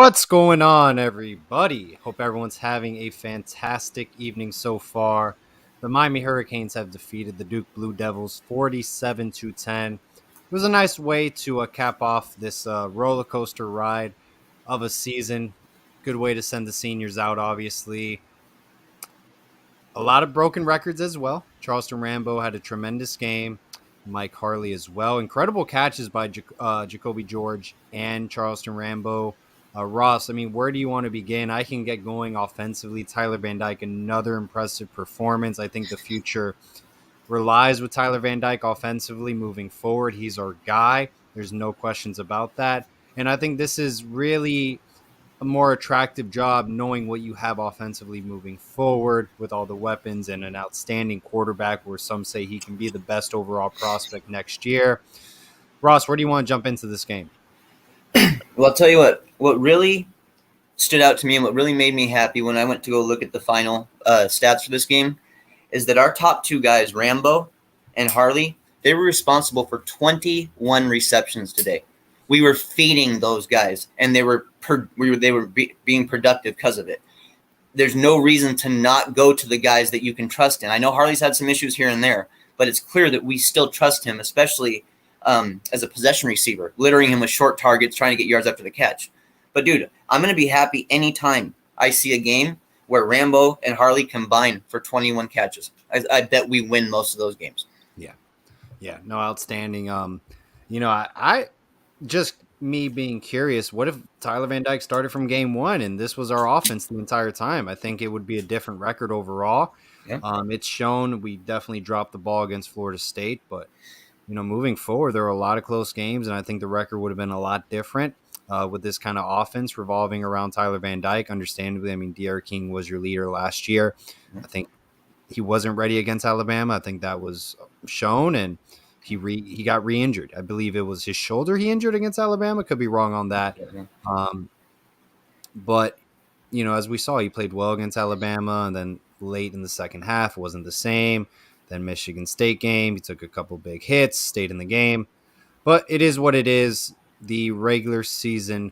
What's going on, everybody? Hope everyone's having a fantastic evening so far. The Miami Hurricanes have defeated the Duke Blue Devils 47-10. It was a nice way to cap off this roller coaster ride of a season. Good way to send the seniors out, obviously. A lot of broken records as well. Charleston Rambo had a tremendous game. Mike Harley as well. Incredible catches by Jacoby George and Charleston Rambo. Ross, I mean, where do you want to begin? I can get going offensively. Tyler Van Dyke, another impressive performance. I think the future relies with Tyler Van Dyke offensively moving forward. He's our guy. There's no questions about that. And I think this is really a more attractive job knowing what you have offensively moving forward with all the weapons and an outstanding quarterback where some say he can be the best overall prospect next year. Ross, where do you want to jump into this game? Well, I'll tell you what really stood out to me and what really made me happy when I went to go look at the final stats for this game is that our top two guys, Rambo and Harley, they were responsible for 21 receptions today. We were feeding those guys, and they were being productive because of it. There's no reason to not go to the guys that you can trust in. I know Harley's had some issues here and there, but it's clear that we still trust him, especially as a possession receiver, littering him with short targets, trying to get yards after the catch. But, dude, I'm going to be happy anytime I see a game where Rambo and Harley combine for 21 catches. I bet we win most of those games. Yeah, no, outstanding. I just me being curious, what if Tyler Van Dyke started from game one and this was our offense the entire time? I think it would be a different record overall. Yeah. It's shown we definitely dropped the ball against Florida State, but moving forward, there were a lot of close games, and I think the record would have been a lot different with this kind of offense revolving around Tyler Van Dyke. Understandably, I mean, D'Eriq King was your leader last year. I think he wasn't ready against Alabama. I think that was shown, and he got re-injured. I believe it was his shoulder he injured against Alabama. Could be wrong on that. But, as we saw, he played well against Alabama, and then late in the second half wasn't the same. Then Michigan State game, he took a couple big hits, stayed in the game. But it is what it is. The regular season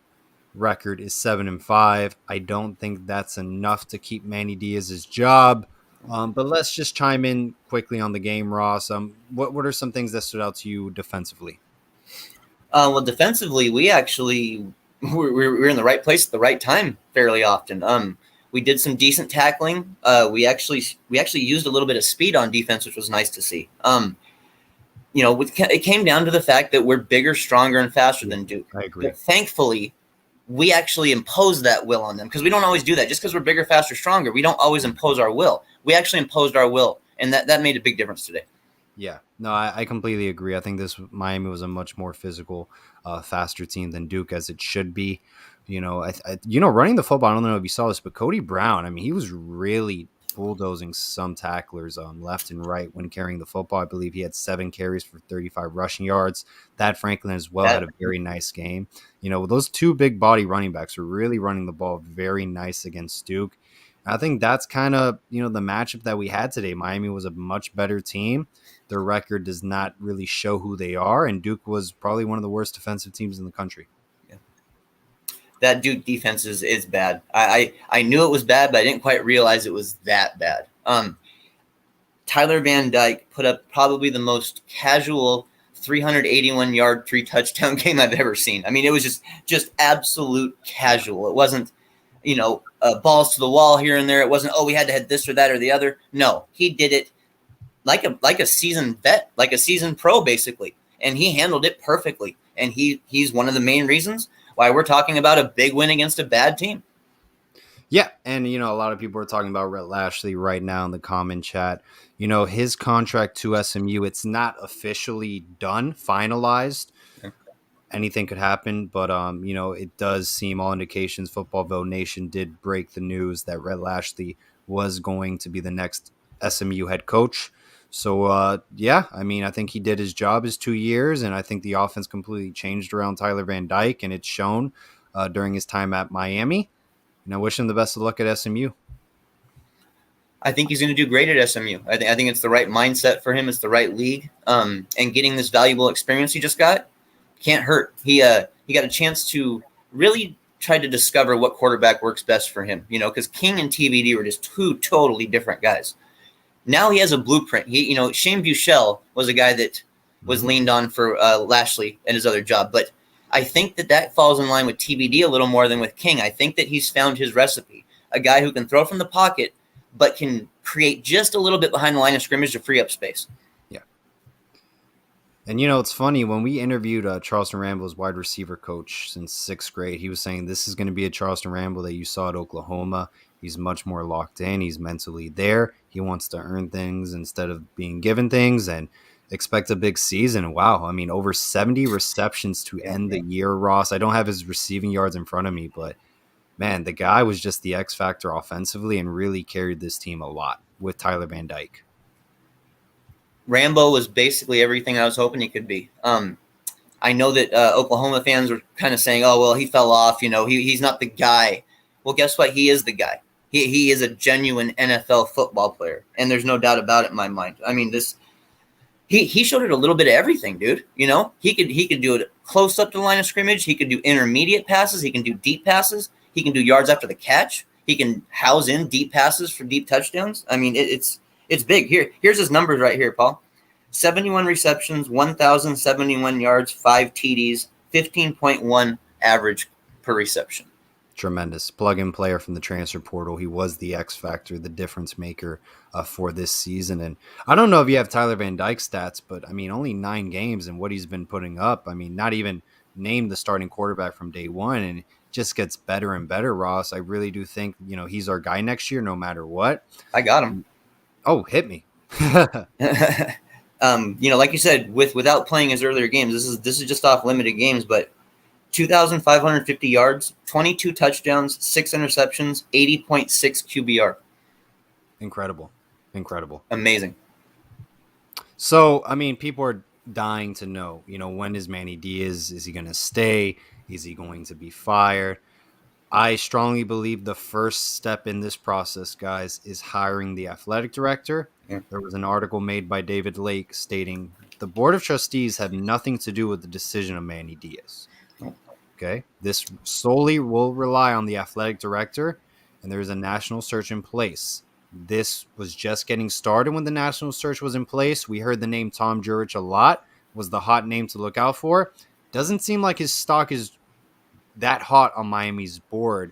record is 7-5. I don't think that's enough to keep Manny Diaz's job. But let's just chime in quickly on the game, Ross. What are some things that stood out to you defensively? Well, defensively, we're in the right place at the right time fairly often. We did some decent tackling. We actually used a little bit of speed on defense, which was nice to see. It came down to the fact that we're bigger, stronger, and faster than Duke. I agree. But thankfully, we actually impose that will on them because we don't always do that. Just because we're bigger, faster, stronger, we don't always impose our will. We actually imposed our will, and that made a big difference today. Yeah, no, I completely agree. I think Miami was a much more physical, faster team than Duke, as it should be. Running the football, I don't know if you saw this, but Cody Brown, I mean, he was really bulldozing some tacklers left and right when carrying the football. I believe he had 7 carries for 35 rushing yards. Thad Franklin as well had a very nice game. Those two big body running backs were really running the ball very nice against Duke. I think that's kind of, the matchup that we had today. Miami was a much better team. Their record does not really show who they are, and Duke was probably one of the worst defensive teams in the country. Yeah. That Duke defense is bad. I knew it was bad, but I didn't quite realize it was that bad. Tyler Van Dyke put up probably the most casual 381-yard, 3-touchdown game I've ever seen. I mean, it was just absolute casual. It wasn't, balls to the wall here and there. It wasn't, we had to hit this or that or the other. No, he did it like a seasoned vet, like a seasoned pro, basically. And he handled it perfectly. And he's one of the main reasons why we're talking about a big win against a bad team. Yeah, and, a lot of people are talking about Rhett Lashley right now in the comment chat. His contract to SMU, it's not officially done, finalized. Anything could happen, but, it does seem all indications Footballville Nation did break the news that Rhett Lashley was going to be the next SMU head coach. So, I think he did his job his 2 years, and I think the offense completely changed around Tyler Van Dyke, and it's shown during his time at Miami. And I wish him the best of luck at SMU. I think he's going to do great at SMU. I think it's the right mindset for him. It's the right league. And getting this valuable experience he just got can't hurt. He got a chance to really tried to discover what quarterback works best for him, because King and TVD were just two totally different guys. Now he has a blueprint. Shane Buechele was a guy that was leaned on for Lashley and his other job, but I think that falls in line with TBD a little more than with King. I think that he's found his recipe, a guy who can throw from the pocket, but can create just a little bit behind the line of scrimmage to free up space. Yeah. And, it's funny, when we interviewed Charleston Ramble's wide receiver coach since 6th grade, he was saying this is going to be a Charleston Ramble that you saw at Oklahoma. He's much more locked in. He's mentally there. He wants to earn things instead of being given things, and expect a big season. Wow. I mean, over 70 receptions to end the year, Ross. I don't have his receiving yards in front of me, but man, the guy was just the X factor offensively and really carried this team a lot with Tyler Van Dyke. Rambo was basically everything I was hoping he could be. I know that Oklahoma fans were kind of saying, oh, well, he fell off. He's not the guy. Well, guess what? He is the guy. He is a genuine NFL football player, and there's no doubt about it in my mind. I mean, he showed it a little bit of everything, dude. He could do it close up to the line of scrimmage. He could do intermediate passes. He can do deep passes. He can do yards after the catch. He can house in deep passes for deep touchdowns. I mean, it's big. Here's his numbers right here, Paul. 71 receptions, 1,071 yards, 5 TDs, 15.1 average per reception. Tremendous plug-in player from the transfer portal. He was the X factor, the difference maker for this season. And I don't know if you have Tyler Van Dyke's stats, but I mean, only 9 games and what he's been putting up. I mean, not even named the starting quarterback from day one, and it just gets better and better, Ross. I really do think, he's our guy next year, no matter what. I got him. Oh, hit me. Like you said, without playing his earlier games, this is just off limited games, but 2,550 yards, 22 touchdowns, 6 interceptions, 80.6 QBR. Incredible. Amazing. So, I mean, people are dying to know, when is Manny Diaz? Is he going to stay? Is he going to be fired? I strongly believe the first step in this process, guys, is hiring the athletic director. Yeah. There was an article made by David Lake stating the board of trustees have nothing to do with the decision of Manny Diaz. Okay, this solely will rely on the athletic director, and there is a national search in place. This was just getting started when the national search was in place. We heard the name Tom Jurich a lot, was the hot name to look out for. Doesn't seem like his stock is that hot on Miami's board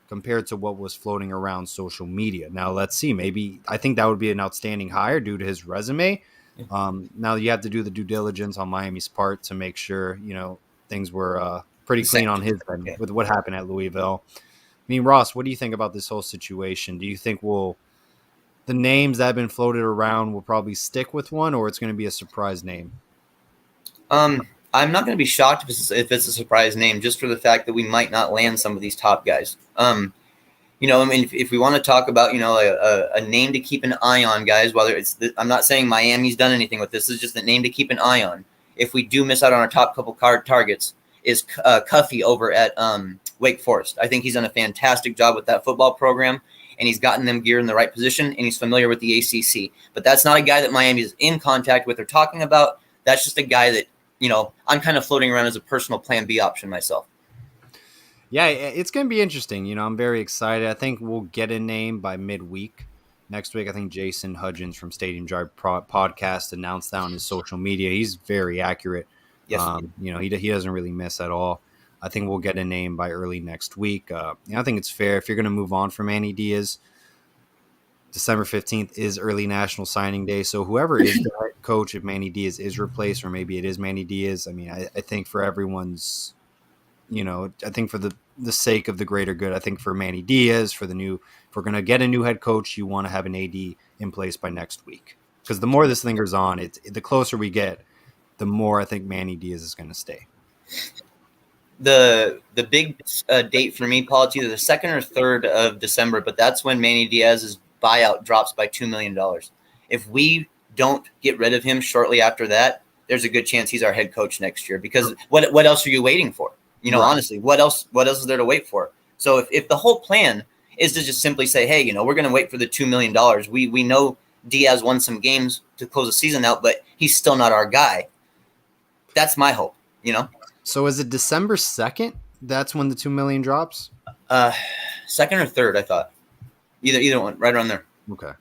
compared to what was floating around social media. Now, let's see. Maybe I think that would be an outstanding hire due to his resume. Now you have to do the due diligence on Miami's part to make sure, things were pretty clean on his end with what happened at Louisville. I mean, Ross, what do you think about this whole situation? Do you think the names that have been floated around will probably stick with one, or it's going to be a surprise name? I'm not going to be shocked if it's a surprise name, just for the fact that we might not land some of these top guys. I mean, if we want to talk about, a name to keep an eye on, guys, I'm not saying Miami's done anything with this. This is just a name to keep an eye on. If we do miss out on our top couple targets, is Cuffy over at Wake Forest. I think he's done a fantastic job with that football program, and he's gotten them geared in the right position, and he's familiar with the ACC. But that's not a guy that Miami is in contact with or talking about. That's just a guy that, I'm kind of floating around as a personal plan B option myself. Yeah, it's going to be interesting. I'm very excited. I think we'll get a name by midweek. Next week, I think Jason Hudgens from Stadium Drive podcast announced that on his social media. He's very accurate. Yes, he doesn't really miss at all. I think we'll get a name by early next week. I think it's fair if you're going to move on from Manny Diaz. December 15th is early National Signing Day. So whoever is the head coach, if Manny Diaz is replaced, or maybe it is Manny Diaz, I mean, I think for everyone's, I think for the sake of the greater good, I think for Manny Diaz, if we're going to get a new head coach, you want to have an AD in place by next week. Because the more this lingers on, the closer we get, the more I think Manny Diaz is going to stay. The big date for me, Paul, it's either the 2nd or 3rd of December, but that's when Manny Diaz's buyout drops by $2 million. If we don't get rid of him shortly after that, there's a good chance he's our head coach next year. Because what else are you waiting for? Right. Honestly, what else is there to wait for? So if the whole plan is to just simply say, hey, we're going to wait for the $2 million. We know Diaz won some games to close the season out, but he's still not our guy. That's my hope, So is it December 2nd That's when the 2 million drops. Second or third, I thought. Either one, right around there. Okay.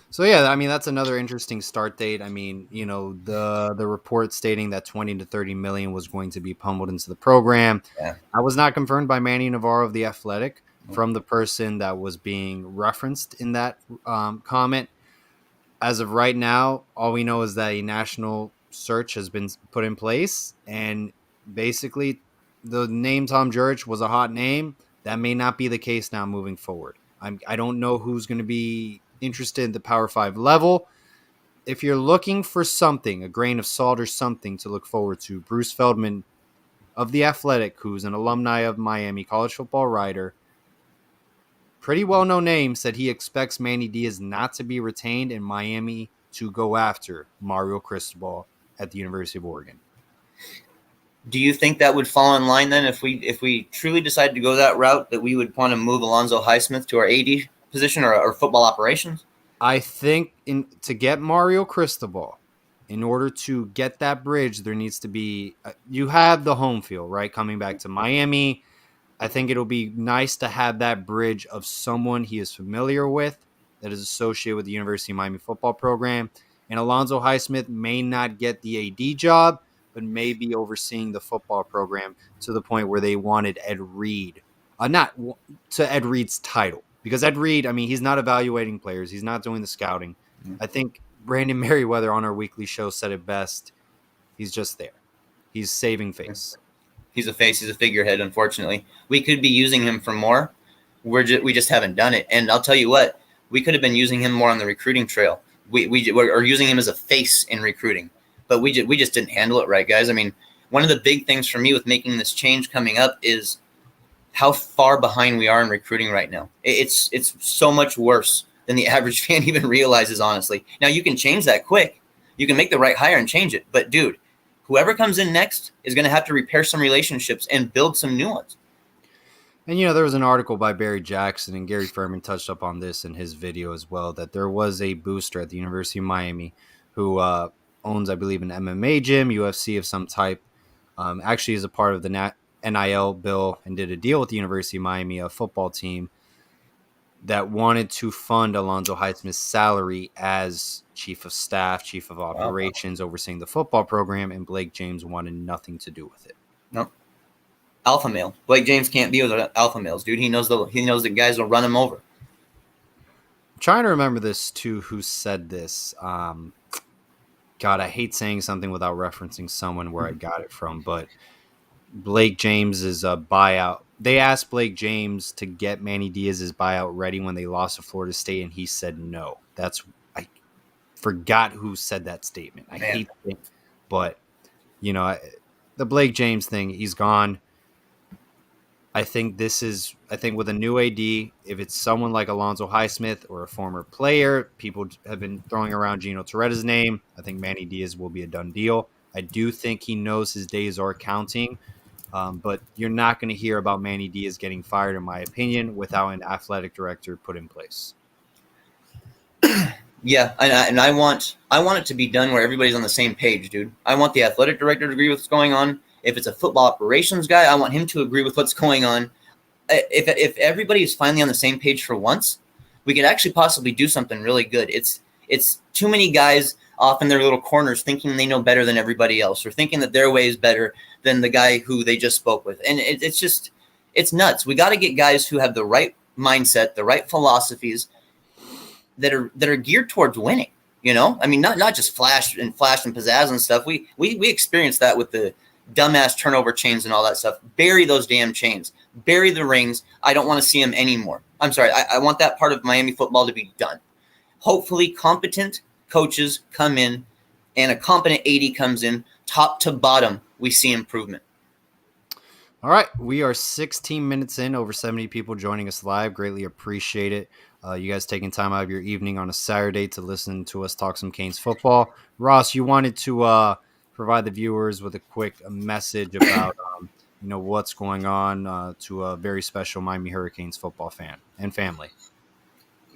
So yeah, I mean that's another interesting start date. I mean, the report stating that 20 to 30 million was going to be pummeled into the program. Yeah. I was not confirmed by Manny Navarro of the Athletic from the person that was being referenced in that comment. As of right now, all we know is that a national search has been put in place, and basically, the name Tom Jurich was a hot name. That may not be the case now moving forward. I don't know who's going to be interested in the Power 5 level. If you're looking for something, a grain of salt or something to look forward to, Bruce Feldman of The Athletic, who's an alumni of Miami, college football writer, pretty well-known name, said he expects Manny Diaz not to be retained in Miami to go after Mario Cristobal at the University of Oregon. Do you think that would fall in line then if we truly decided to go that route, that we would want to move Alonzo Highsmith to our AD position or football operations? I think to get Mario Cristobal, in order to get that bridge, there needs to be you have the home field, right? Coming back to Miami, I think it'll be nice to have that bridge of someone he is familiar with that is associated with the University of Miami football program. And Alonzo Highsmith may not get the AD job, but may be overseeing the football program to the point where they wanted Ed Reed, not to Ed Reed's title. Because Ed Reed, I mean, he's not evaluating players. He's not doing the scouting. I think Brandon Merriweather on our weekly show said it best. He's just there. He's saving face. He's a face. He's a figurehead, unfortunately. We could be using him for more. We just haven't done it. And I'll tell you what, we could have been using him more on the recruiting trail. We're using him as a face in recruiting. But we just didn't handle it right, guys. I mean, one of the big things for me with making this change coming up is how far behind we are in recruiting right now. It's so much worse than the average fan even realizes, honestly. Now, you can change that quick. You can make the right hire and change it. But, dude, whoever comes in next is going to have to repair some relationships and build some new ones. And, there was an article by Barry Jackson, and Gary Furman touched up on this in his video as well, that there was a booster at the University of Miami who owns, I believe, an MMA gym, UFC of some type, actually is a part of the NIL bill and did a deal with the University of Miami, a football team, that wanted to fund Alonzo Highsmith's salary as chief of staff, chief of operations, overseeing the football program, and Blake James wanted nothing to do with it. No. Alpha male. Blake James can't be with alpha males, dude. He knows the guys will run him over. I'm trying to remember this too, who said this. God, I hate saying something without referencing someone where I got it from, but Blake James is a buyout. They asked Blake James to get Manny Diaz's buyout ready when they lost to Florida State, and he said no. I forgot who said that statement. I hate it, but the Blake James thing, he's gone. I think with a new AD, if it's someone like Alonzo Highsmith or a former player, people have been throwing around Gino Torretta's name. I think Manny Diaz will be a done deal. I do think he knows his days are counting, but you're not going to hear about Manny Diaz getting fired, in my opinion, without an athletic director put in place. Yeah, and I want it to be done where everybody's on the same page, dude. I want the athletic director to agree with what's going on. If it's a football operations guy, I want him to agree with what's going on. If everybody is finally on the same page for once, we could actually possibly do something really good. It's too many guys off in their little corners thinking they know better than everybody else, or thinking that their way is better than the guy who they just spoke with. And it's nuts. We got to get guys who have the right mindset, the right philosophies that are geared towards winning. I mean, not just flash and pizzazz and stuff. We experienced that with the dumbass turnover chains and all that stuff. Bury those damn chains. Bury the rings. I don't want to see them anymore. I'm sorry. I want that part of Miami football to be done. Hopefully competent coaches come in and a competent AD comes in. Top to bottom, we see improvement. All right. We are 16 minutes in, over 70 people joining us live. Greatly appreciate it. You guys taking time out of your evening on a Saturday to listen to us talk some Canes football. Ross, you wanted to provide the viewers with a quick message about what's going on to a very special Miami Hurricanes football fan and family.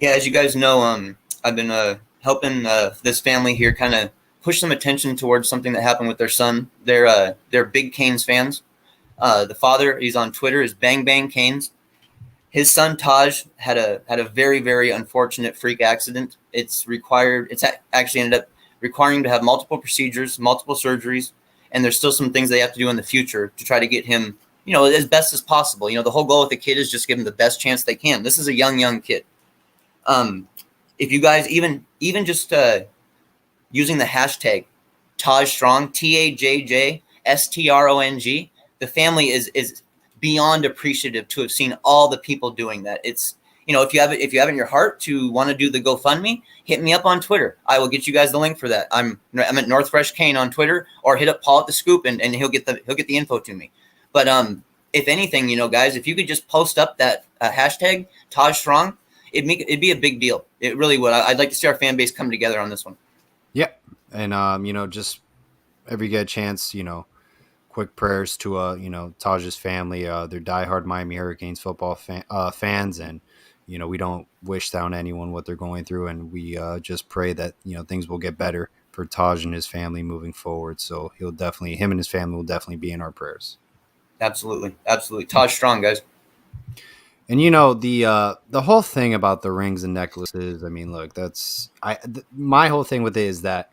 Yeah, as you guys know, I've been helping this family here kind of push some attention towards something that happened with their son. They're big Canes fans. The father, he's on Twitter, is Bang Bang Canes. His son Taj had a very, very unfortunate freak accident. It's actually ended up requiring him to have multiple procedures, multiple surgeries, and there's still some things they have to do in the future to try to get him, as best as possible. The whole goal with the kid is just give him the best chance they can. This is a young kid. If you guys even just using the hashtag Taj Strong, TAJJSTRONG, the family is beyond appreciative to have seen all the people doing that. It's if you have it in your heart to want to do the GoFundMe, hit me up on Twitter. I will get you guys the link for that. I'm at North Fresh Kane on Twitter, or hit up Paul at the Scoop and he'll get the info to me. But if anything, guys, if you could just post up that hashtag Taj Strong, it'd be a big deal. It really would. I'd like to see our fan base come together on this one. Yeah, and just every get a chance, quick prayers to Taj's family. They're diehard Miami Hurricanes football fans, and we don't wish down anyone what they're going through, and we just pray that things will get better for Taj and his family moving forward. So him and his family will definitely be in our prayers. Absolutely. Taj Strong, guys. And the whole thing about the rings and necklaces. I mean, look, my whole thing with it is that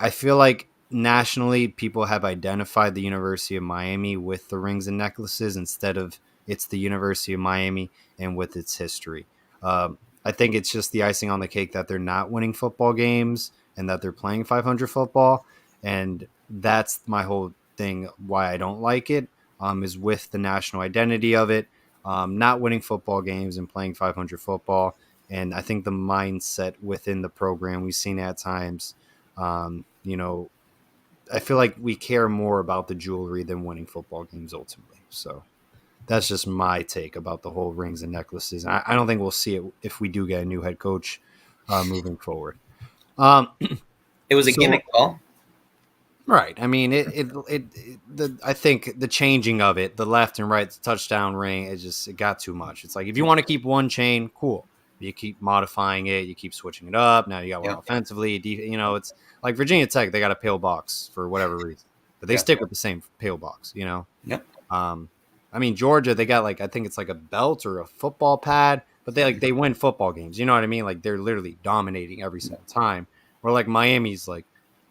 I feel like nationally people have identified the University of Miami with the rings and necklaces instead of it's the University of Miami and with its history. I think it's just the icing on the cake that they're not winning football games and that they're playing 500 football, and that's my whole thing. Why I don't like it is with the national identity of it. Not winning football games and playing 500 football. And I think the mindset within the program we've seen at times, I feel like we care more about the jewelry than winning football games ultimately. So that's just my take about the whole rings and necklaces. I don't think we'll see it if we do get a new head coach moving forward. It was a gimmick, Paul. Right. I mean, I think the changing of it, the left and right touchdown ring, it got too much. It's like, if you want to keep one chain, cool. You keep modifying it. You keep switching it up. Now you got one offensively. It's like Virginia Tech. They got a pale box for whatever reason, but they stick with the same pale box, Yep. I mean, Georgia, they got I think it's like a belt or a football pad, but they win football games. You know what I mean? Like, they're literally dominating every single time. Or like Miami's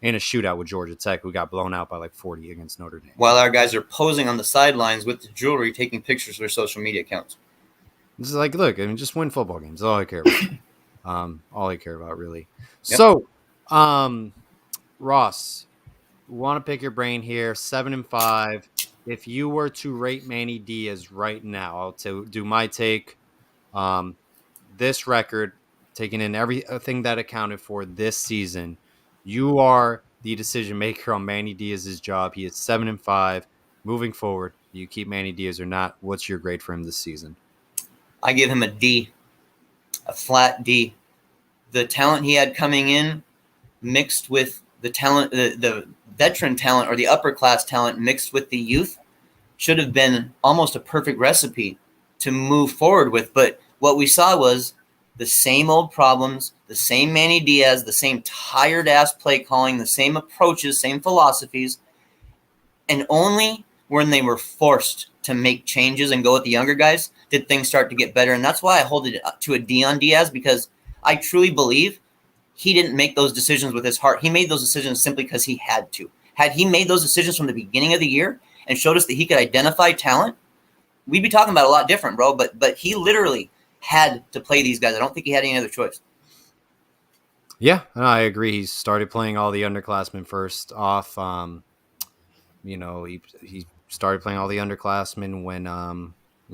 in a shootout with Georgia Tech, who got blown out by 40 against Notre Dame. While our guys are posing on the sidelines with the jewelry, taking pictures for their social media accounts. This is look, I mean, just win football games. That's all I care about. All I care about, really. Yep. So, Ross, want to pick your brain here. 7-5. If you were to rate Manny Diaz right now, I'll do my take. This record, taking in everything that accounted for this season, you are the decision maker on Manny Diaz's job. He is 7-5. Moving forward, do you keep Manny Diaz or not? What's your grade for him this season? I give him a D, a flat D. The talent he had coming in, mixed with the talent, the veteran talent or the upper class talent mixed with the youth, should have been almost a perfect recipe to move forward with. But what we saw was the same old problems, the same Manny Diaz, the same tired-ass play calling, the same approaches, same philosophies. And only when they were forced to make changes and go with the younger guys did things start to get better. And that's why I hold it to a D on Diaz, because I truly believe he didn't make those decisions with his heart. He made those decisions simply because he had to. Had he made those decisions from the beginning of the year and showed us that he could identify talent, we'd be talking about a lot different, bro. But he literally had to play these guys. I don't think he had any other choice. Yeah, I agree. He started playing all the underclassmen first off. He started playing all the underclassmen when,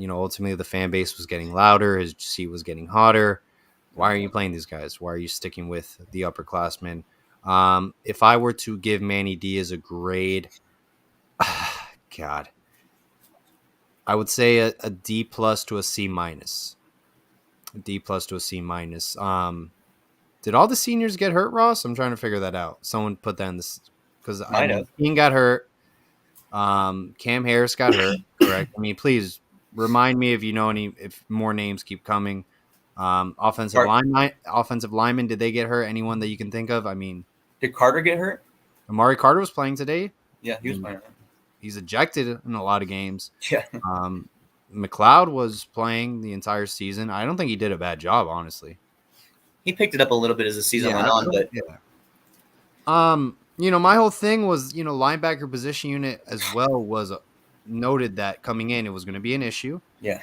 ultimately the fan base was getting louder. His seat was getting hotter. Why are you playing these guys? Why are you sticking with the upperclassmen? If I were to give Manny Diaz a grade, God, I would say a D plus to a C minus. A D plus to a C minus. Did all the seniors get hurt, Ross? I'm trying to figure that out. Someone put that in this because Ian got hurt. Cam Harris got hurt. Correct. I mean, please remind me if you know if more names keep coming. Offensive linemen, did they get hurt? Anyone that you can think of? I mean, did Carter get hurt? Amari Carter was playing today. Yeah, he was playing. he's ejected in a lot of games. Yeah. McLeod was playing the entire season. I don't think he did a bad job, honestly. He picked it up a little bit as the season went on, but yeah. My whole thing was, linebacker position unit as well was noted that coming in, it was going to be an issue. yeah.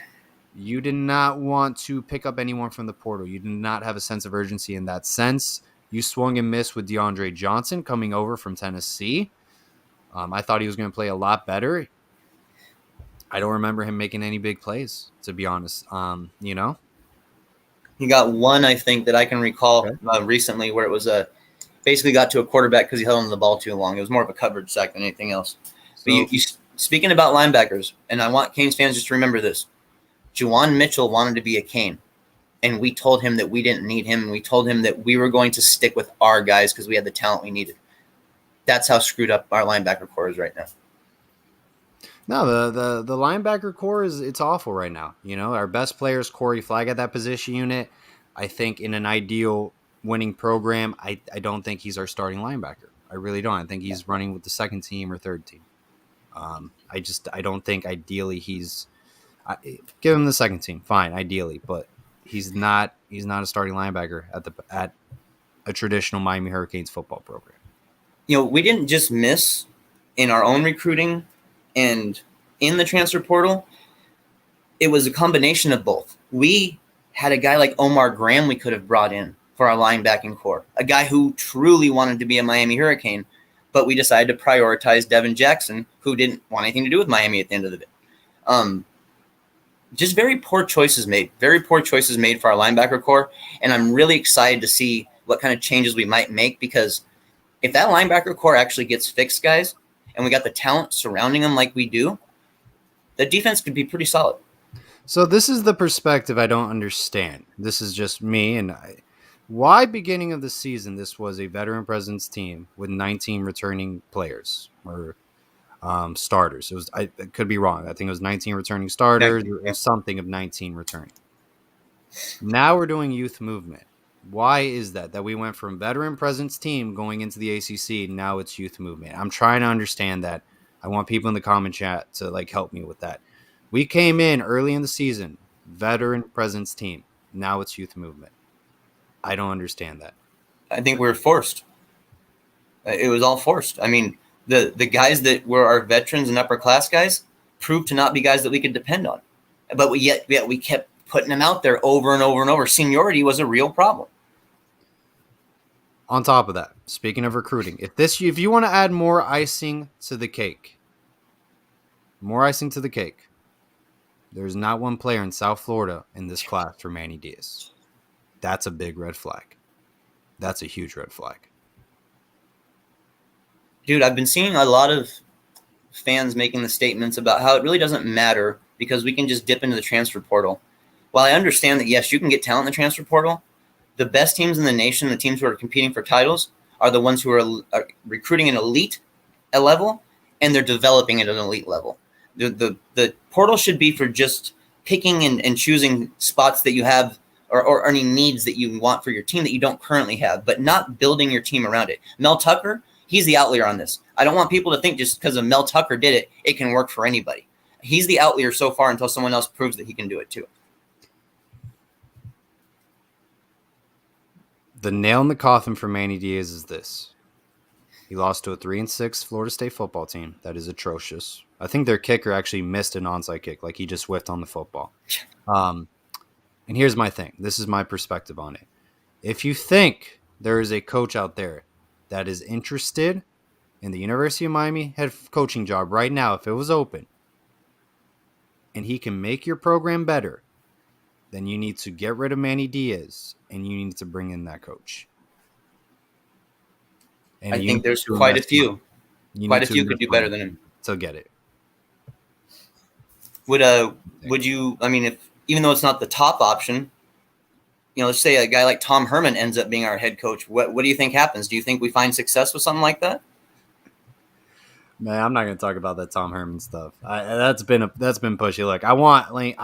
You did not want to pick up anyone from the portal. You did not have a sense of urgency in that sense. You swung and missed with DeAndre Johnson coming over from Tennessee. I thought he was going to play a lot better. I don't remember him making any big plays, to be honest. He got one, I think, that I can recall recently where it was basically got to a quarterback because he held on the ball too long. It was more of a coverage sack than anything else. But you speaking about linebackers, and I want Canes fans just to remember this. Juwan Mitchell wanted to be a Cane, and we told him that we didn't need him, and we told him that we were going to stick with our guys because we had the talent we needed. That's how screwed up our linebacker core is right now. No, the linebacker core it's awful right now. Our best player is Corey Flagg at that position unit. I think in an ideal winning program, I don't think he's our starting linebacker. I really don't. I think he's running with the second team or third team. I don't think ideally give him the second team, fine, ideally, but he's not a starting linebacker at a traditional Miami Hurricanes football program. We didn't just miss in our own recruiting and in the transfer portal. It was a combination of both. We had a guy like Omar Graham we could have brought in for our linebacking core, a guy who truly wanted to be a Miami Hurricane, but we decided to prioritize Devin Jackson, who didn't want anything to do with Miami at the end of the day. Just very poor choices made for our linebacker core, and I'm really excited to see what kind of changes we might make, because if that linebacker core actually gets fixed, guys, and we got the talent surrounding them like we do, the defense could be pretty solid. So this is the perspective I don't understand. This is just me, and why beginning of the season this was a veteran presence team with 19 returning players or starters. I could be wrong. I think it was 19 returning starters or something of 19 returning. Now we're doing youth movement. Why is that we went from veteran presence team going into the ACC, now it's youth movement? I'm trying to understand that. I want people in the comment chat to help me with that. We came in early in the season, veteran presence team. Now it's youth movement. I don't understand that. I think we were forced. It was all forced. I mean, the guys that were our veterans and upper class guys proved to not be guys that we could depend on. But we kept putting them out there over and over and over. Seniority was a real problem. On top of that, speaking of recruiting, if you want to add more icing to the cake, there's not one player in South Florida in this class for Manny Diaz. That's a big red flag. That's a huge red flag. Dude, I've been seeing a lot of fans making the statements about how it really doesn't matter because we can just dip into the transfer portal. While I understand that, yes, you can get talent in the transfer portal, the best teams in the nation, the teams who are competing for titles, are the ones who are recruiting an elite level, and they're developing at an elite level. The portal should be for just picking and choosing spots that you have or any needs that you want for your team that you don't currently have, but not building your team around it. Mel Tucker, he's the outlier on this. I don't want people to think just because Mel Tucker did it, it can work for anybody. He's the outlier so far until someone else proves that he can do it too. The nail in the coffin for Manny Diaz is this. He lost to a 3-6 Florida State football team. That is atrocious. I think their kicker actually missed an onside kick. He just whiffed on the football. And here's my thing. This is my perspective on it. If you think there is a coach out there that is interested in the University of Miami head coaching job right now, if it was open, and he can make your program better, then you need to get rid of Manny Diaz and you need to bring in that coach. And I think there's quite a few. Quite a few could do better than him. To get it. Would you, I mean, if even though it's not the top option, let's say a guy like Tom Herman ends up being our head coach, what do you think happens? Do you think we find success with something like that? Man, I'm not going to talk about that Tom Herman stuff. That's been pushy. Look, I want Lane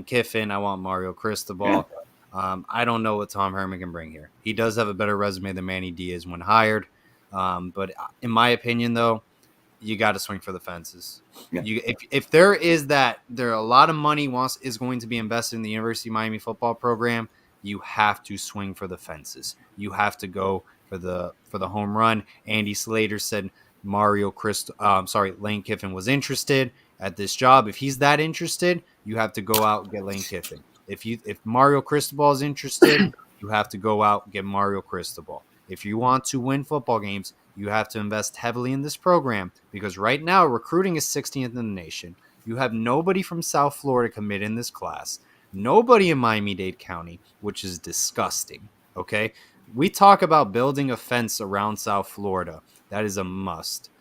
Kiffin. I want Mario Cristobal. I don't know what Tom Herman can bring here. He does have a better resume than Manny Diaz when hired. But in my opinion, though, you got to swing for the fences. Yeah. If there is that there are a lot of money is going to be invested in the University of Miami football program, you have to swing for the fences. You have to go for the home run. Andy Slater said Lane Kiffin was interested at this job. If he's that interested, you have to go out and get Lane Kiffin. If Mario Cristobal is interested, you have to go out and get Mario Cristobal. If you want to win football games, you have to invest heavily in this program because right now recruiting is 16th in the nation. You have nobody from South Florida commit in this class, nobody in Miami-Dade County, which is disgusting. Okay, we talk about building a fence around South Florida. That is a must.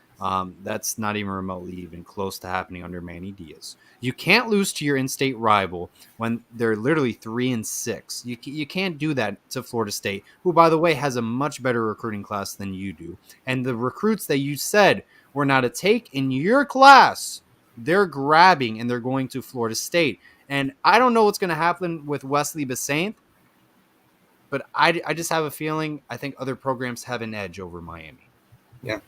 That's not even remotely even close to happening under Manny Diaz. You can't lose to your in-state rival when they're literally 3-6. You can't do that to Florida State, who, by the way, has a much better recruiting class than you do. And the recruits that you said were not a take in your class, they're grabbing and they're going to Florida State. And I don't know what's going to happen with Wesley Besant, but I just have a feeling I think other programs have an edge over Miami. Yeah.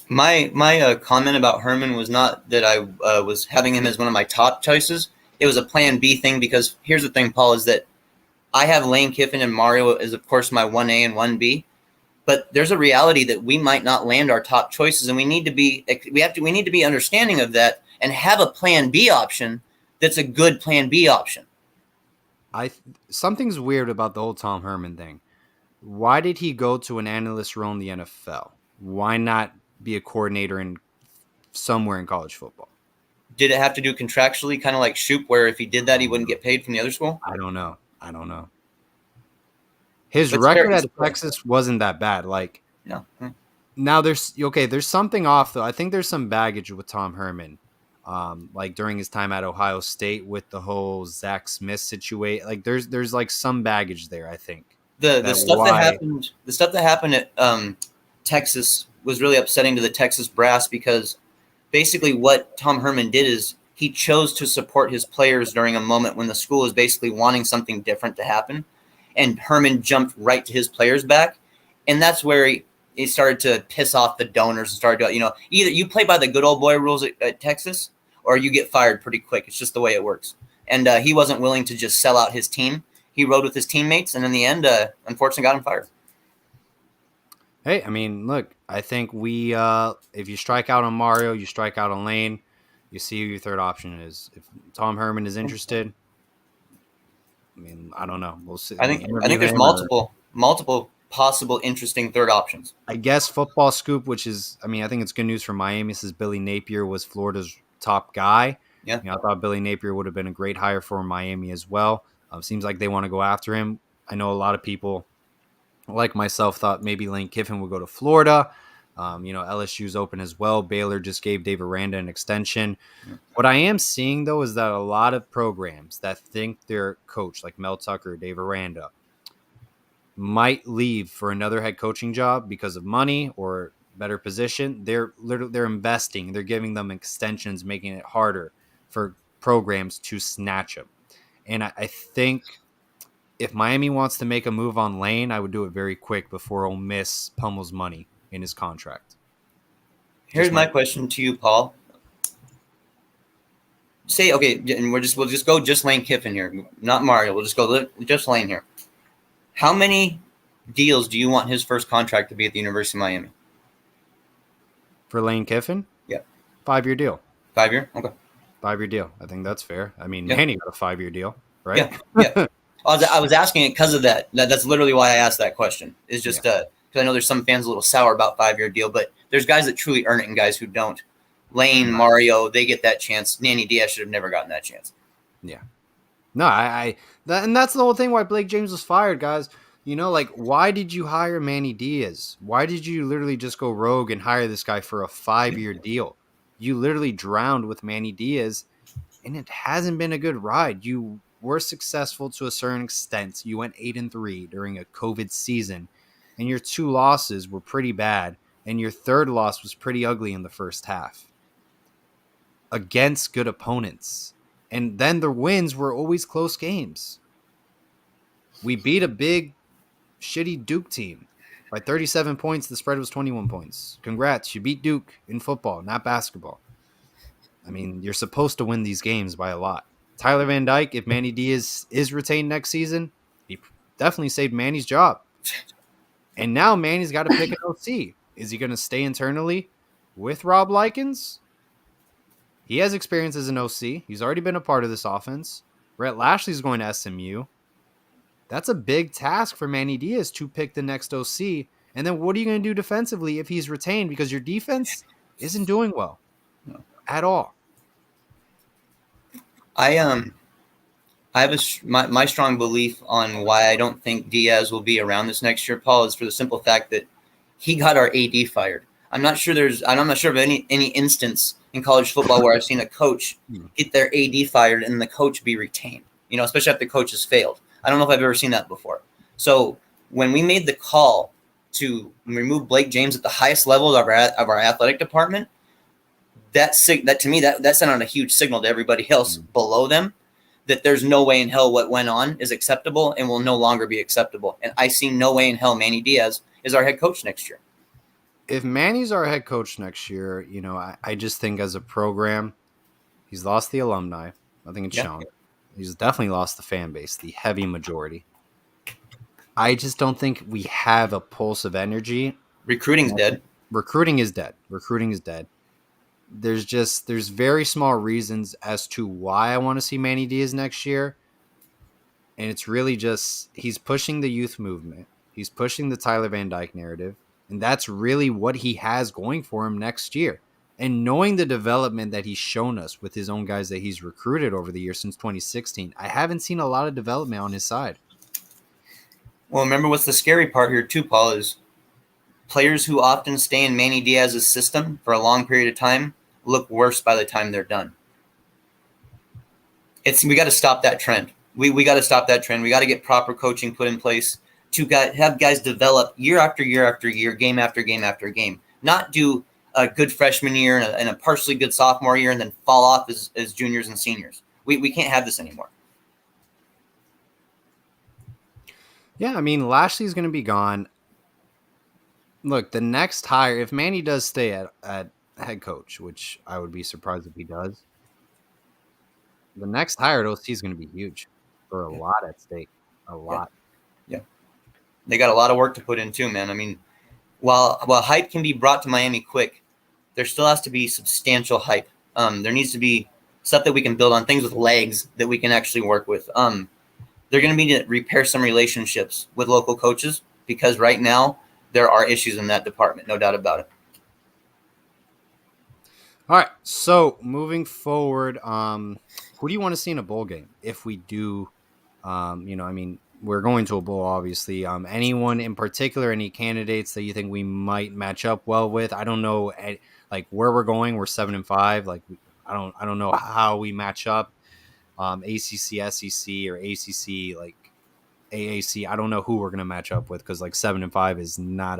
My comment about Herman was not that I was having him as one of my top choices. It was a plan B thing because here's the thing, Paul, is that I have Lane Kiffin and Mario as, of course, my 1A and 1B. But there's a reality that we might not land our top choices, and we need to be understanding of that and have a plan B option that's a good plan B option. Something's weird about the whole Tom Herman thing. Why did he go to an analyst role in the NFL? Why not be a coordinator in somewhere in college football? Did it have to do contractually, kind of like Shoop, where if he did that, he wouldn't get paid from the other school? I don't know. His record at Texas wasn't that bad. Like, no. Now there's something off though. I think there's some baggage with Tom Herman. Like during his time at Ohio State with the whole Zach Smith situation. Like there's like some baggage there, I think. The stuff that happened at Texas was really upsetting to the Texas brass because basically what Tom Herman did is he chose to support his players during a moment when the school is basically wanting something different to happen. And Herman jumped right to his players' back. And that's where he started to piss off the donors and started to, either you play by the good old boy rules at Texas or you get fired pretty quick. It's just the way it works. And he wasn't willing to just sell out his team. He rode with his teammates, and in the end, unfortunately, got him fired. Hey, I mean, look, I think if you strike out on Mario, you strike out on Lane, you see who your third option is. If Tom Herman is interested, I mean, I don't know. We'll see. I think there's multiple possible interesting third options. I guess Football Scoop, which is, I mean, I think it's good news for Miami, says Billy Napier was Florida's top guy. Yeah. I thought Billy Napier would have been a great hire for Miami as well. Seems like they want to go after him. I know a lot of people, like myself, thought maybe Lane Kiffin would go to Florida. LSU's open as well. Baylor just gave Dave Aranda an extension. Yeah. What I am seeing, though, is that a lot of programs that think their coach, like Mel Tucker, Dave Aranda, might leave for another head coaching job because of money or better position. They're investing. They're giving them extensions, making it harder for programs to snatch them. And I think if Miami wants to make a move on Lane, I would do it very quick before Ole Miss pummels money in his contract. Here's my question to you, Paul. Say, okay, and we'll just go just Lane Kiffin here, not Mario. We'll just go just Lane here. How many deals do you want his first contract to be at the University of Miami? For Lane Kiffin? Yeah. 5-year deal. 5-year? Okay. 5-year deal. I think that's fair. I mean, Manny got a 5-year deal, right? Yeah. I was asking it because of that. That's literally why I asked that question. It's just because I know there's some fans a little sour about 5-year deal, but there's guys that truly earn it and guys who don't. Lane, Mario, they get that chance. Manny Diaz should have never gotten that chance. Yeah. No, and that's the whole thing why Blake James was fired, guys. Why did you hire Manny Diaz? Why did you literally just go rogue and hire this guy for a 5-year deal? You literally drowned with Manny Diaz, and it hasn't been a good ride. You were successful to a certain extent. You went 8-3 during a COVID season, and your 2 losses were pretty bad, and your third loss was pretty ugly in the first half against good opponents. And then the wins were always close games. We beat a big, shitty Duke team. By 37 points, the spread was 21 points. Congrats. You beat Duke in football, not basketball. I mean, you're supposed to win these games by a lot. Tyler Van Dyke, if Manny Diaz is retained next season, he definitely saved Manny's job. And now Manny's got to pick an OC. Is he going to stay internally with Rob Likens? He has experience as an OC. He's already been a part of this offense. Rhett Lashley's going to SMU. That's a big task for Manny Diaz to pick the next OC. And then what are you going to do defensively if he's retained? Because your defense isn't doing well at all. I have my strong belief on why I don't think Diaz will be around this next year, Paul, is for the simple fact that he got our AD fired. I'm not sure of any instance in college football where I've seen a coach get their AD fired and the coach be retained, especially after the coach has failed. I don't know if I've ever seen that before. So when we made the call to remove Blake James at the highest level of our athletic department, that to me, that sent out a huge signal to everybody else below them that there's no way in hell what went on is acceptable and will no longer be acceptable. And I see no way in hell Manny Diaz is our head coach next year. If Manny's our head coach next year, I just think as a program, he's lost the alumni. I think it's shown. He's definitely lost the fan base, the heavy majority. I just don't think we have a pulse of energy. Recruiting's dead. Recruiting is dead. There's very small reasons as to why I want to see Manny Diaz next year. And it's really just he's pushing the youth movement. He's pushing the Tyler Van Dyke narrative. And that's really what he has going for him next year. And knowing the development that he's shown us with his own guys that he's recruited over the years since 2016, I haven't seen a lot of development on his side. Well, remember what's the scary part here too, Paul, is players who often stay in Manny Diaz's system for a long period of time look worse by the time they're done. We got to stop that trend. We got to stop that trend. We got to get proper coaching put in place to have guys develop year after year after year, game after game after game. Not do a good freshman year and a partially good sophomore year and then fall off as juniors and seniors. We can't have this anymore. Yeah, I mean, Lashley's going to be gone. Look, the next hire, if Manny does stay at head coach, which I would be surprised if he does, the next hire at OC is going to be huge for a lot at stake. A lot. Yeah. They got a lot of work to put in too, man. I mean, while hype can be brought to Miami quick, there still has to be substantial hype. There needs to be stuff that we can build on, things with legs that we can actually work with. They're going to need to repair some relationships with local coaches because right now there are issues in that department, no doubt about it. All right, so moving forward, who do you want to see in a bowl game if we do, we're going to a bowl, obviously. Anyone in particular, any candidates that you think we might match up well with? I don't know, like where we're going. We're 7-5. Like I don't know how we match up. ACC, SEC, or ACC, like AAC. I don't know who we're gonna match up with because like 7-5 is not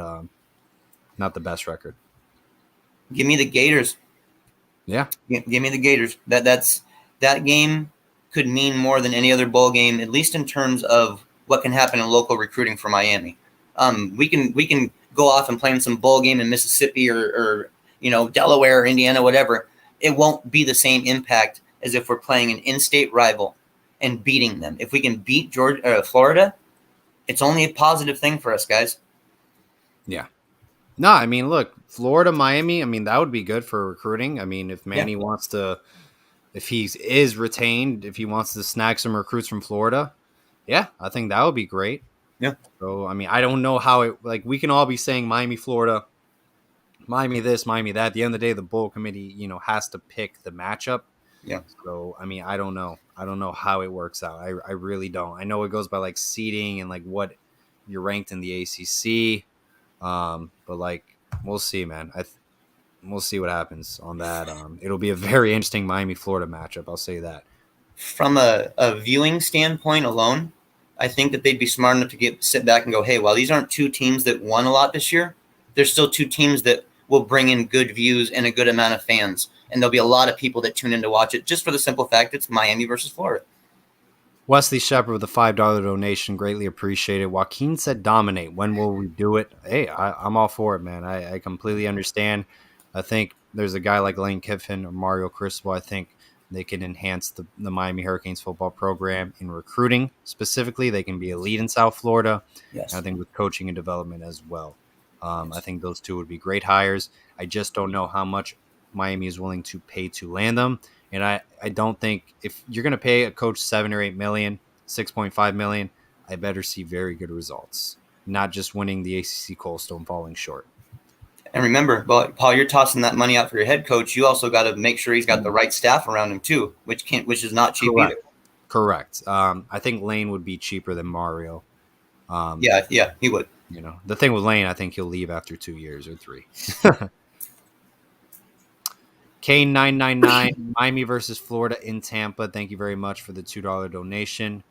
the best record. Give me the Gators. Yeah, give me the Gators. That game could mean more than any other bowl game, at least in terms of what can happen in local recruiting for Miami. We can go off and play in some bowl game in Mississippi or Delaware or Indiana, whatever. It won't be the same impact as if we're playing an in-state rival and beating them. If we can beat Florida, it's only a positive thing for us, guys. Yeah. No, I mean, look, Florida, Miami, I mean, that would be good for recruiting. I mean, if Manny wants to, if he is retained, if he wants to snag some recruits from Florida, yeah, I think that would be great. Yeah. So, I mean, I don't know how it, like, we can all be saying Miami, Florida, Miami this, Miami that. At the end of the day, the bowl committee, has to pick the matchup. Yeah. So, I mean, I don't know. I don't know how it works out. I really don't. I know it goes by like seeding and like what you're ranked in the ACC. But like, we'll see, man. We'll see what happens on that. It'll be a very interesting Miami, Florida matchup. I'll say that. From a viewing standpoint alone, I think that they'd be smart enough to sit back and go, hey, while these aren't two teams that won a lot this year, there's still two teams that will bring in good views and a good amount of fans. And there'll be a lot of people that tune in to watch it just for the simple fact it's Miami versus Florida. Wesley Shepard with a $5 donation, greatly appreciated. Joaquin said, "Dominate. When will we do it?" Hey, I'm all for it, man. I completely understand. I think there's a guy like Lane Kiffin or Mario Cristobal. I think they can enhance the Miami Hurricanes football program in recruiting specifically. They can be elite in South Florida. And I Yes. think with coaching and development as well. I Yes. think those two would be great hires. I just don't know how much Miami is willing to pay to land them. And I don't think if you're going to pay a coach 7 or 8 million, 6.5 million, I better see very good results, not just winning the ACC Cold Stone falling short. And remember, Paul, you're tossing that money out for your head coach. You also got to make sure he's got the right staff around him too, which is not cheap either. Correct. I think Lane would be cheaper than Mario. Yeah, he would. The thing with Lane, I think he'll leave after 2 years or 3. K999 Miami versus Florida in Tampa. Thank you very much for the $2 donation.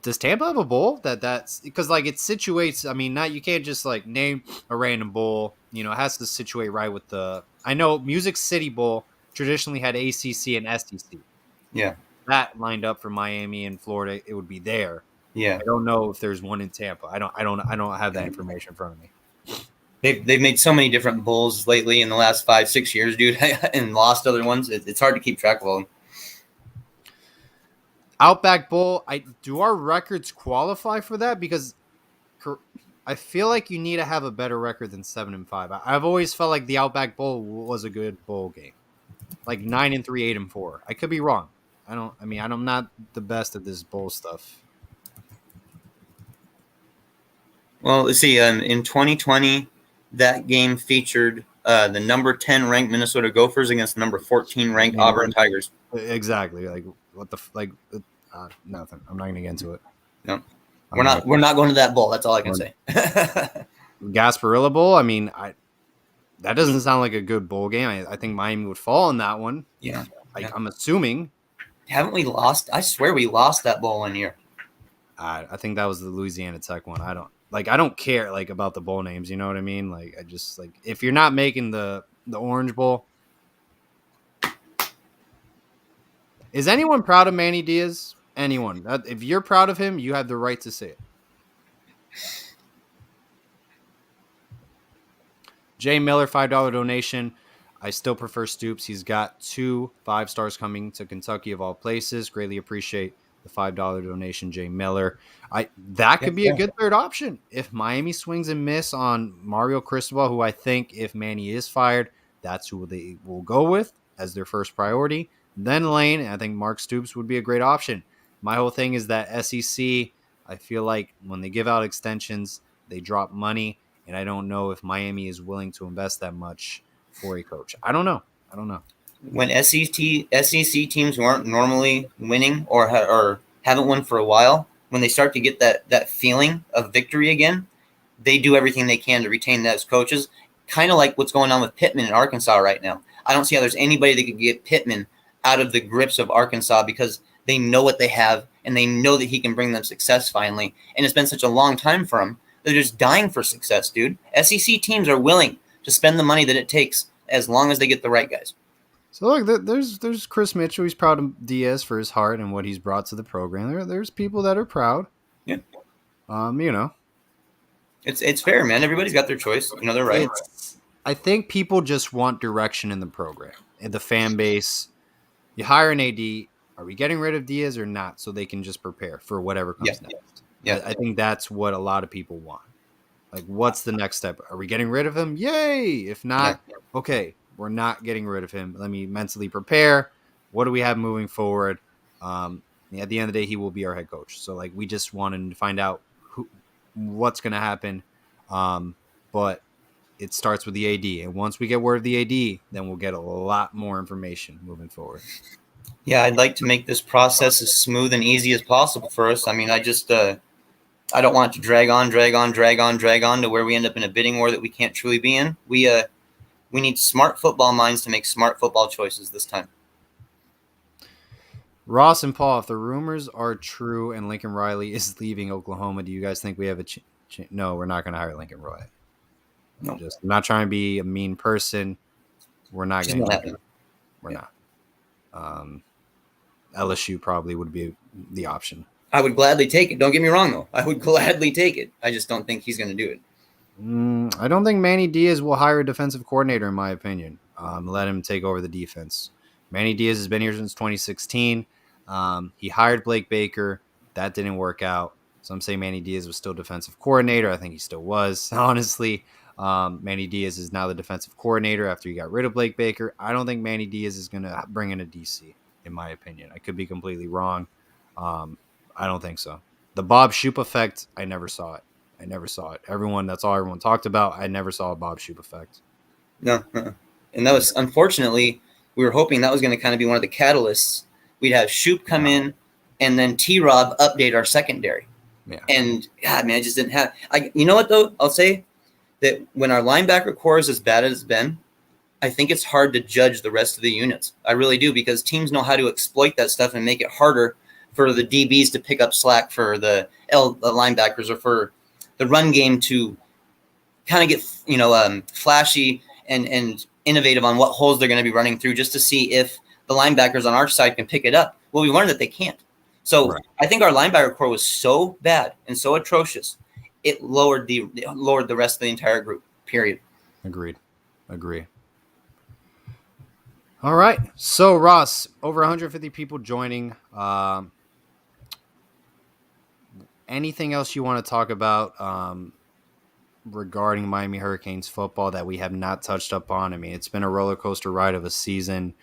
Does Tampa have a bowl that's because like it situates? I mean, not you can't just like name a random bowl. It has to situate right with the. I know Music City Bowl traditionally had ACC and SEC. Yeah, That lined up for Miami and Florida. It would be there. yeah. I don't know if there's one in Tampa. I don't have that information in front of me. They've made so many different bowls lately in the last 5-6 years, dude, and lost other ones. It's hard to keep track of all of them. Outback Bowl. Do our records qualify for that? Because I feel like you need to have a better record than 7-5. I've always felt like the Outback Bowl was a good bowl game, like 9-3, 8-4. I could be wrong. I'm not the best at this bowl stuff. Well, let's see. In 2020, that game featured the number 10 ranked Minnesota Gophers against the number 14 ranked Auburn Tigers. Exactly. Like what the nothing. I'm not gonna get into it. No, we're not going to that bowl. That's all I can say. Gasparilla Bowl. I mean, that doesn't sound like a good bowl game. I think Miami would fall in that one. Yeah. I'm assuming. Haven't we lost? I swear we lost that bowl one year. I think that was the Louisiana Tech one. I don't care like about the bowl names. You know what I mean? Like I just like if you're not making the Orange Bowl. Is anyone proud of Manny Diaz? Anyone? If you're proud of him, you have the right to say it. Jay Miller, $5 donation. I still prefer Stoops. He's got 2 5 stars coming to Kentucky of all places. Greatly appreciate the $5 donation, Jay Miller. That could be a good third option if Miami swings and miss on Mario Cristobal, who I think if Manny is fired, that's who they will go with as their first priority. Then Lane, and I think Mark Stoops would be a great option. My whole thing is that SEC, I feel like when they give out extensions, they drop money, and I don't know if Miami is willing to invest that much for a coach. I don't know. When SEC teams who aren't normally winning or haven't won for a while, when they start to get that feeling of victory again, they do everything they can to retain those coaches. Kind of like what's going on with Pittman in Arkansas right now. I don't see how there's anybody that could get Pittman out of the grips of Arkansas because they know what they have and they know that he can bring them success finally. And it's been such a long time for them. They're just dying for success, dude. SEC teams are willing to spend the money that it takes as long as they get the right guys. So look, there's Chris Mitchell. He's proud of Diaz for his heart and what he's brought to the program. There's people that are proud. Yeah. It's fair, man. Everybody's got their choice. They're right. I think people just want direction in the program and the fan base. You hire an AD. Are we getting rid of Diaz or not? So they can just prepare for whatever comes next. Yeah. I think that's what a lot of people want. Like, what's the next step? Are we getting rid of him? Yay! If not, okay, we're not getting rid of him. Let me mentally prepare. What do we have moving forward? At the end of the day, he will be our head coach. So, like, we just wanted to find out what's going to happen. But it starts with the AD. And once we get word of the AD, then we'll get a lot more information moving forward. Yeah, I'd like to make this process as smooth and easy as possible for us. I mean, I don't want it to drag on to where we end up in a bidding war that we can't truly be in. We need smart football minds to make smart football choices this time. Ross and Paul, if the rumors are true and Lincoln Riley is leaving Oklahoma, do you guys think we have a No, we're not going to hire Lincoln Riley. No. I'm not trying to be a mean person. We're not going to. We're not. LSU probably would be the option. I would gladly take it. Don't get me wrong, though. I would gladly take it. I just don't think he's going to do it. I don't think Manny Diaz will hire a defensive coordinator, in my opinion. Let him take over the defense. Manny Diaz has been here since 2016. He hired Blake Baker. That didn't work out. Some say Manny Diaz was still defensive coordinator. I think he still was, honestly. Manny Diaz is now the defensive coordinator after he got rid of Blake Baker. I don't think Manny Diaz is going to bring in a DC, in my opinion. I could be completely wrong. I don't think so. The Bob Shoop effect, I never saw it. That's all everyone talked about. I never saw a Bob Shoop effect. No. And that was, unfortunately, we were hoping that was going to kind of be one of the catalysts. We'd have Shoop come in and then T-Rob update our secondary. Yeah. And, God, man, I just didn't have – you know what, though? I'll say that when our linebacker core is as bad as it's been, I think it's hard to judge the rest of the units. I really do, because teams know how to exploit that stuff and make it harder for the DBs to pick up slack for the linebackers, or for the run game to kind of get, flashy and innovative on what holes they're going to be running through, just to see if the linebackers on our side can pick it up. Well, we learned that they can't. So right. I think our linebacker core was so bad and so atrocious, it lowered the rest of the entire group, period. Agree. All right. So, Ross, over 150 people joining. Anything else you want to talk about regarding Miami Hurricanes football that we have not touched up on? I mean, it's been a roller coaster ride of a season.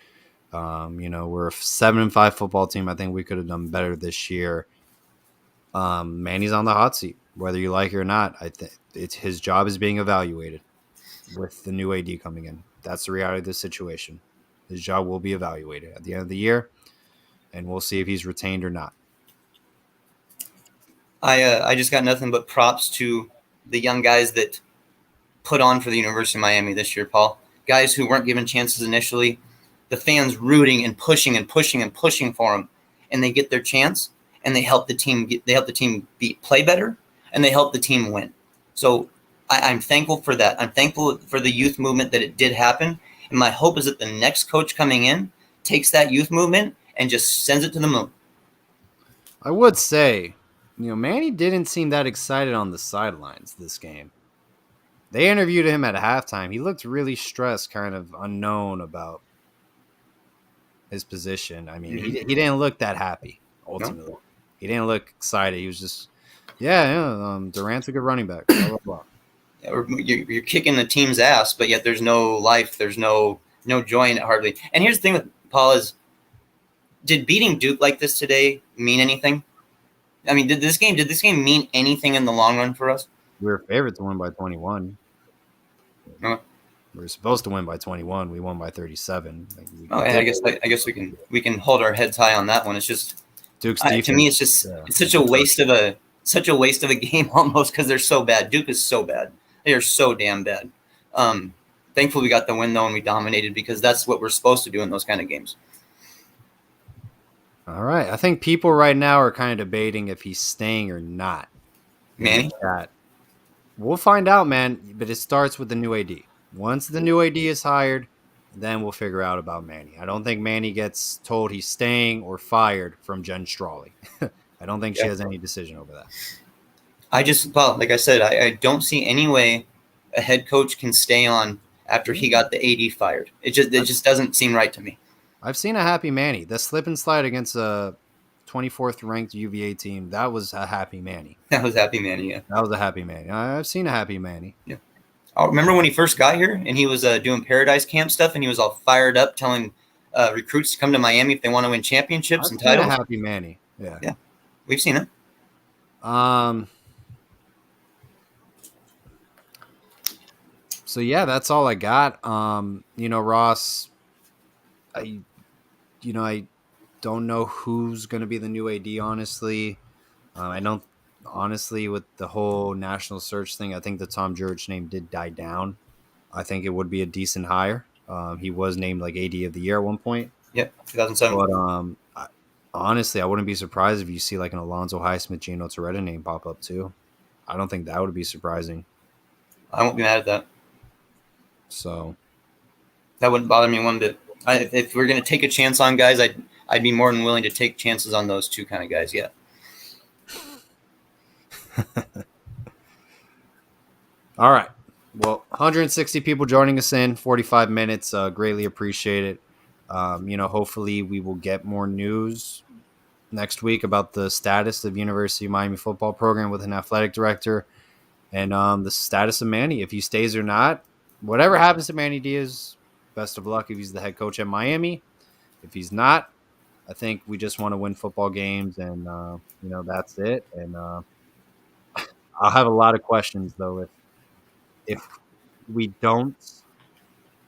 We're a 7-5 football team. I think we could have done better this year. Manny's on the hot seat, whether you like it or not. I think his job is being evaluated with the new AD coming in. That's the reality of the situation. His job will be evaluated at the end of the year, and we'll see if he's retained or not. I just got nothing but props to the young guys that put on for the University of Miami this year, Paul. Guys who weren't given chances initially, the fans rooting and pushing for them, and they get their chance, and they help the team play better, and they help the team win. So I'm thankful for that. I'm thankful for the youth movement that it did happen, and my hope is that the next coach coming in takes that youth movement and just sends it to the moon. I would say, Manny didn't seem that excited on the sidelines this game. They interviewed him at halftime. He looked really stressed, kind of unknown about his position. I mean, he didn't look that happy, ultimately. No. He didn't look excited. He was just, Durant's a good running back. Blah, blah, blah. You're kicking the team's ass, but yet there's no life. There's no joy in it hardly. And here's the thing with Paul is, did beating Duke like this today mean anything? I mean, did this game mean anything in the long run for us? We were favored to win by 21. No. We were supposed to win by 21. We won by 37. I guess we can hold our heads high on that one. It's just Duke's defense. To me, it's just it's such a waste of a game almost, because they're so bad. Duke is so bad. They are so damn bad. Thankfully, we got the win though, and we dominated, because that's what we're supposed to do in those kind of games. All right. I think people right now are kind of debating if he's staying or not. Manny? We'll find out, man. But it starts with the new AD. Once the new AD is hired, then we'll figure out about Manny. I don't think Manny gets told he's staying or fired from Jen Strawley. I don't think she has any decision over that. Like I said, I don't see any way a head coach can stay on after he got the AD fired. It just doesn't seem right to me. I've seen a happy Manny. The slip and slide against a 24th ranked UVA team, that was a happy Manny. That was happy Manny, yeah. That was a happy Manny. I've seen a happy Manny. Yeah. I remember when he first got here and he was doing Paradise Camp stuff, and he was all fired up telling recruits to come to Miami if they want to win championships and titles. A happy Manny. Yeah. Yeah. We've seen it. So yeah, that's all I got. Ross, I don't know who's going to be the new AD, honestly. I don't, honestly, with the whole national search thing, I think the Tom Jurich name did die down. I think it would be a decent hire. He was named like AD of the year at one point. Yep, 2007. But honestly, I wouldn't be surprised if you see like an Alonzo Highsmith, Gino Toretta name pop up too. I don't think that would be surprising. I won't be mad at that. So that wouldn't bother me one bit. If we're going to take a chance on guys, I'd be more than willing to take chances on those two kind of guys. Yeah. All right. Well, 160 people joining us in 45 minutes. Greatly appreciate it. Hopefully we will get more news next week about the status of University of Miami football program with an athletic director and the status of Manny, if he stays or not. Whatever happens to Manny Diaz, best of luck if he's the head coach at Miami. If he's not, I think we just want to win football games, and that's it. And I'll have a lot of questions though if we don't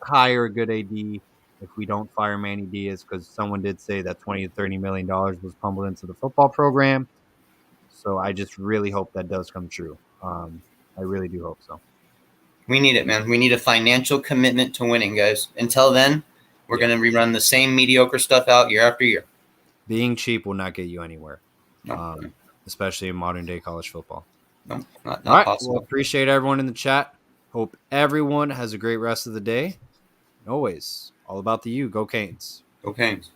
hire a good AD, if we don't fire Manny Diaz, because someone did say that $20 to $30 million was pummeled into the football program. So I just really hope that does come true. I really do hope so. We need it, man. We need a financial commitment to winning, guys. Until then, we're going to rerun the same mediocre stuff out year after year. Being cheap will not get you anywhere, No. Especially in modern day college football. No, not All right. possible. Well, appreciate everyone in the chat. Hope everyone has a great rest of the day. And always, all about the U. Go Canes. Go Canes.